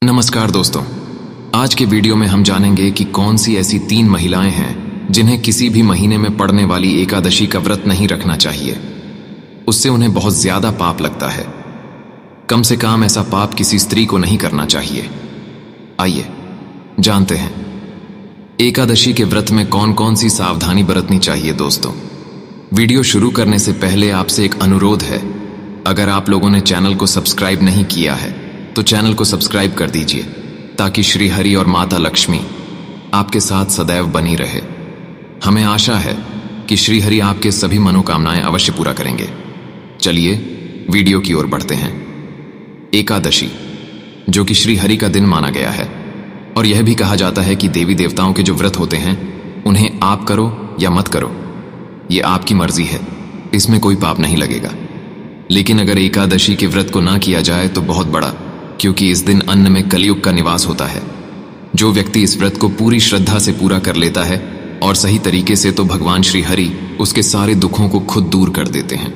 नमस्कार दोस्तों, आज के वीडियो में हम जानेंगे कि कौन सी ऐसी 3 महिलाएं हैं जिन्हें किसी भी महीने में पड़ने वाली एकादशी का व्रत नहीं रखना चाहिए। उससे उन्हें बहुत ज्यादा पाप लगता है। कम से कम ऐसा पाप किसी स्त्री को नहीं करना चाहिए। आइए जानते हैं एकादशी के व्रत में कौन कौन सी सावधानी बरतनी चाहिए। दोस्तों, वीडियो शुरू करने से पहले आपसे एक अनुरोध है, अगर आप लोगों ने चैनल को सब्सक्राइब नहीं किया है तो चैनल को सब्सक्राइब कर दीजिए ताकि श्री हरि और माता लक्ष्मी आपके साथ सदैव बनी रहे। हमें आशा है कि श्री हरि आपके सभी मनोकामनाएं अवश्य पूरा करेंगे। चलिए वीडियो की ओर बढ़ते हैं। एकादशी, जो कि श्री हरि का दिन माना गया है, और यह भी कहा जाता है कि देवी देवताओं के जो व्रत होते हैं उन्हें आप करो या मत करो, ये आपकी मर्जी है, इसमें कोई पाप नहीं लगेगा। लेकिन अगर एकादशी के व्रत को ना किया जाए तो बहुत बड़ा, क्योंकि इस दिन अन्न में कलयुग का निवास होता है। जो व्यक्ति इस व्रत को पूरी श्रद्धा से पूरा कर लेता है और सही तरीके से, तो भगवान श्री हरि उसके सारे दुखों को खुद दूर कर देते हैं।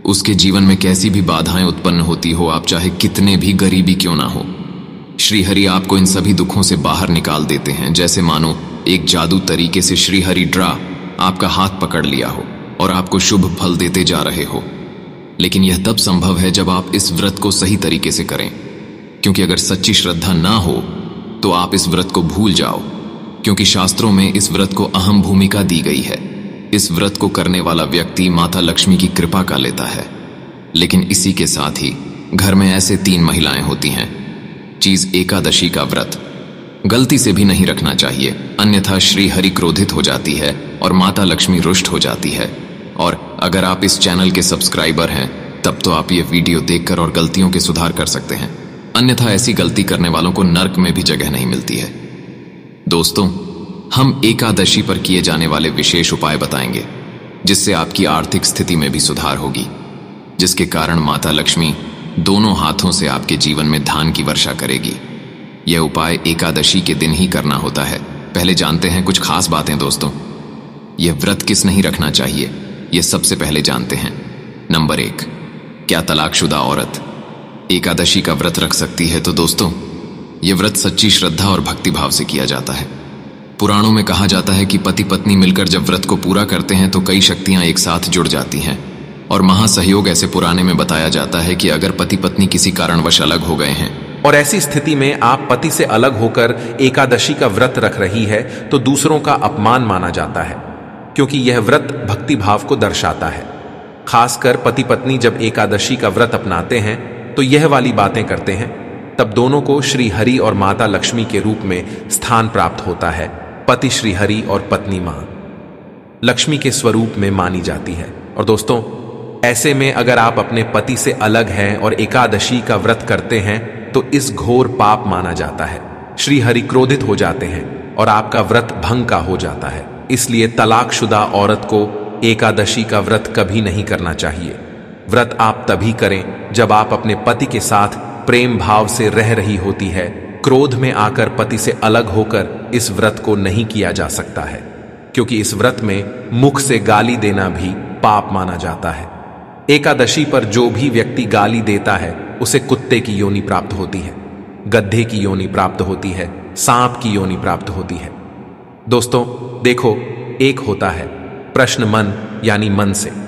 उसके जीवन में कैसी भी बाधाएं उत्पन्न होती हो, आप चाहे कितने भी गरीबी क्यों ना हो, श्री हरि आपको इन सभी दुखों से बाहर निकाल देते हैं। जैसे मानो एक जादू तरीके से श्री हरि ड्रा आपका हाथ पकड़ लिया हो और आपको शुभ फल देते जा रहे हो। लेकिन यह तब संभव है जब आप इस व्रत को सही तरीके से करें, क्योंकि अगर सच्ची श्रद्धा ना हो तो आप इस व्रत को भूल जाओ, क्योंकि शास्त्रों में इस व्रत को अहम भूमिका दी गई है। इस व्रत को करने वाला व्यक्ति माता लक्ष्मी की कृपा का लेता है। लेकिन इसी के साथ ही घर में ऐसे 3 महिलाएं होती हैं। चीज एकादशी का व्रत गलती से भी नहीं रखना चाहिए, अन्यथा श्री हरि क्रोधित हो जाती है और माता लक्ष्मी रुष्ट हो जाती है। और अगर आप इस चैनल के सब्सक्राइबर हैं तब तो आप ये वीडियो देखकर और गलतियों के सुधार कर सकते हैं, अन्यथा ऐसी गलती करने वालों को नर्क में भी जगह नहीं मिलती है। दोस्तों, हम एकादशी पर किए जाने वाले विशेष उपाय बताएंगे, जिससे आपकी आर्थिक स्थिति में भी सुधार होगी, जिसके कारण माता लक्ष्मी दोनों हाथों से आपके जीवन में धान की वर्षा करेगी। यह उपाय एकादशी के दिन ही करना होता है। पहले जानते हैं कुछ खास बातें। दोस्तों, यह व्रत किस नहीं रखना चाहिए, यह सबसे पहले जानते हैं। नंबर 1, क्या तलाकशुदा औरत एकादशी का व्रत रख सकती है? तो दोस्तों, यह व्रत सच्ची श्रद्धा और भक्तिभाव से किया जाता है। पुराणों में कहा जाता है कि पति पत्नी मिलकर जब व्रत को पूरा करते हैं तो कई शक्तियां एक साथ जुड़ जाती हैं और महासहयोग ऐसे पुराने में बताया जाता है कि अगर पति पत्नी किसी कारणवश अलग हो गए हैं और ऐसी स्थिति में आप पति से अलग होकर एकादशी का व्रत रख रही है तो दूसरों का अपमान माना जाता है, क्योंकि यह व्रत भक्ति भाव को दर्शाता है। खासकर पति पत्नी जब एकादशी का व्रत अपनाते हैं तो यह वाली बातें करते हैं, तब दोनों को श्री हरि और माता लक्ष्मी के रूप में स्थान प्राप्त होता है। पति श्री हरि और पत्नी मां लक्ष्मी के स्वरूप में मानी जाती है। और दोस्तों, ऐसे में अगर आप अपने पति से अलग हैं और एकादशी का व्रत करते हैं तो इस घोर पाप माना जाता है। श्री हरि क्रोधित हो जाते हैं और आपका व्रत भंग का हो जाता है। इसलिए तलाकशुदा औरत को एकादशी का व्रत कभी नहीं करना चाहिए। व्रत आप तभी करें जब आप अपने पति के साथ प्रेम भाव से रह रही होती है। क्रोध में आकर पति से अलग होकर इस व्रत को नहीं किया जा सकता है, क्योंकि इस व्रत में मुख से गाली देना भी पाप माना जाता है। एकादशी पर जो भी व्यक्ति गाली देता है उसे कुत्ते की योनि प्राप्त होती है, गड्ढे की योनि प्राप्त होती है, सांप की योनि प्राप्त होती है। दोस्तों देखो, एक होता है प्रश्न मन यानी मन से।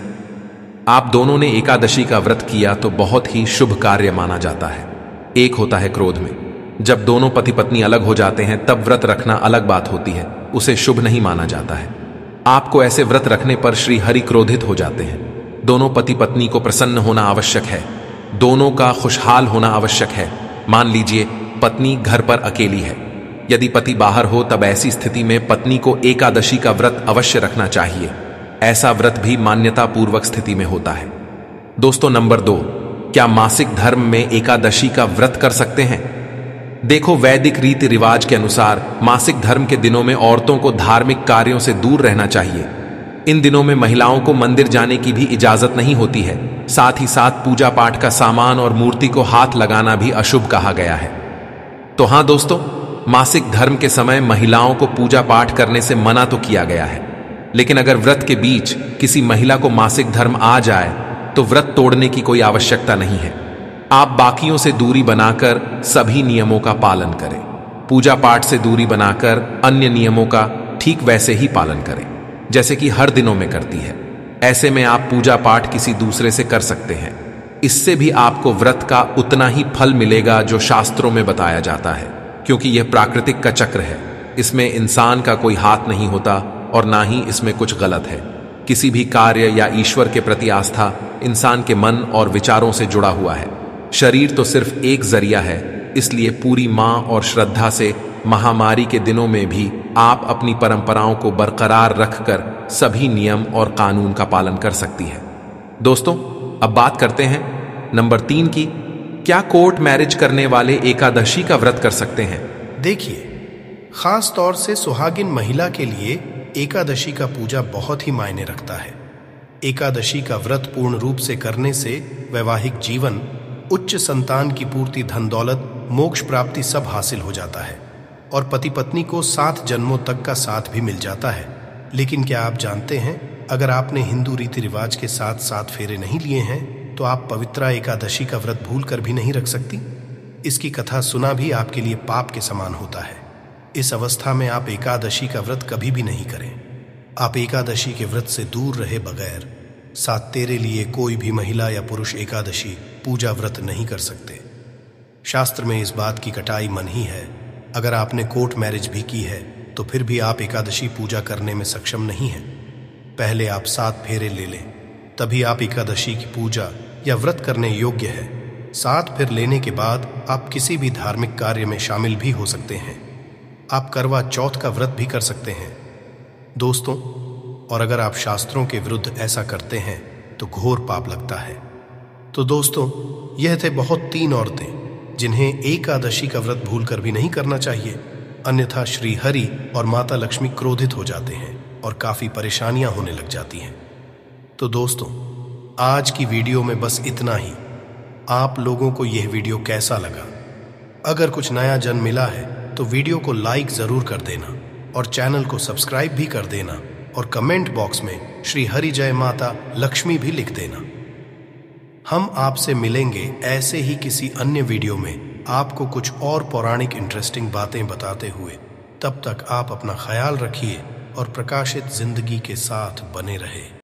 आप दोनों ने एकादशी का व्रत किया तो बहुत ही शुभ कार्य माना जाता है। एक होता है क्रोध में। जब दोनों पति पत्नी अलग हो जाते हैं तब व्रत रखना अलग बात होती है, उसे शुभ नहीं माना जाता है। आपको ऐसे व्रत रखने पर श्री हरि क्रोधित हो जाते हैं। दोनों पति पत्नी को प्रसन्न होना आवश्यक है, दोनों का खुशहाल होना आवश्यक है। मान लीजिए पत्नी घर पर अकेली है, यदि पति बाहर हो तब ऐसी स्थिति में पत्नी को एकादशी का व्रत अवश्य रखना चाहिए। ऐसा व्रत भी मान्यता पूर्वक स्थिति में होता है। दोस्तों नंबर 2, क्या मासिक धर्म में एकादशी का व्रत कर सकते हैं? देखो, वैदिक रीति रिवाज के अनुसार मासिक धर्म के दिनों में औरतों को धार्मिक कार्यों से दूर रहना चाहिए। इन दिनों में महिलाओं को मंदिर जाने की भी इजाजत नहीं होती है। साथ ही साथ पूजा पाठ का सामान और मूर्ति को हाथ लगाना भी अशुभ कहा गया है। तो हाँ दोस्तों, मासिक धर्म के समय महिलाओं को पूजा पाठ करने से मना तो किया गया है, लेकिन अगर व्रत के बीच किसी महिला को मासिक धर्म आ जाए तो व्रत तोड़ने की कोई आवश्यकता नहीं है। आप बाकियों से दूरी बनाकर सभी नियमों का पालन करें। पूजा पाठ से दूरी बनाकर अन्य नियमों का ठीक वैसे ही पालन करें जैसे कि हर दिनों में करती है। ऐसे में आप पूजा पाठ किसी दूसरे से कर सकते हैं। इससे भी आपको व्रत का उतना ही फल मिलेगा जो शास्त्रों में बताया जाता है, क्योंकि यह प्राकृतिक का चक्र है। इसमें इंसान का कोई हाथ नहीं होता और ना ही इसमें कुछ गलत है। किसी भी कार्य या ईश्वर के प्रति आस्था इंसान के मन और विचारों से जुड़ा हुआ है। शरीर तो सिर्फ एक जरिया है, इसलिए पूरी मां और श्रद्धा से महामारी के दिनों में भी आप अपनी परंपराओं को बरकरार रखकर सभी नियम और कानून का पालन कर सकती है। दोस्तों, अब बात करते हैं नंबर 3 की। क्या कोर्ट मैरिज करने वाले एकादशी का व्रत कर सकते हैं? देखिए, खास तौर से सुहागिन महिला के लिए एकादशी का पूजा बहुत ही मायने रखता है। एकादशी का व्रत पूर्ण रूप से करने से वैवाहिक जीवन, उच्च संतान की पूर्ति, धन दौलत, मोक्ष प्राप्ति सब हासिल हो जाता है और पति पत्नी को 7 जन्मों तक का साथ भी मिल जाता है। लेकिन क्या आप जानते हैं, अगर आपने हिंदू रीति रिवाज के साथ 7 फेरे नहीं लिए हैं तो आप पवित्रा एकादशी का व्रत भूल कर भी नहीं रख सकती। इसकी कथा सुना भी आपके लिए पाप के समान होता है। इस अवस्था में आप एकादशी का व्रत कभी भी नहीं करें। आप एकादशी के व्रत से दूर रहे बगैर 7 तेरे लिए कोई भी महिला या पुरुष एकादशी पूजा व्रत नहीं कर सकते। शास्त्र में इस बात की कटाई मनाही है। अगर आपने कोर्ट मैरिज भी की है तो फिर भी आप एकादशी पूजा करने में सक्षम नहीं हैं। पहले आप 7 फेरे ले लें, तभी आप एकादशी की पूजा या व्रत करने योग्य है। 7 फेरे लेने के बाद आप किसी भी धार्मिक कार्य में शामिल भी हो सकते हैं। आप करवा चौथ का व्रत भी कर सकते हैं दोस्तों, और अगर आप शास्त्रों के विरुद्ध ऐसा करते हैं तो घोर पाप लगता है। तो दोस्तों, यह थे बहुत 3 औरतें जिन्हें एकादशी का व्रत भूलकर भी नहीं करना चाहिए, अन्यथा श्री हरि और माता लक्ष्मी क्रोधित हो जाते हैं और काफी परेशानियां होने लग जाती हैं। तो दोस्तों, आज की वीडियो में बस इतना ही। आप लोगों को यह वीडियो कैसा लगा? अगर कुछ नया जन मिला है तो वीडियो को लाइक जरूर कर देना और चैनल को सब्सक्राइब भी कर देना और कमेंट बॉक्स में श्री हरि जय माता लक्ष्मी भी लिख देना। हम आपसे मिलेंगे ऐसे ही किसी अन्य वीडियो में आपको कुछ और पौराणिक इंटरेस्टिंग बातें बताते हुए। तब तक आप अपना ख्याल रखिए और प्रकाशित जिंदगी के साथ बने रहे।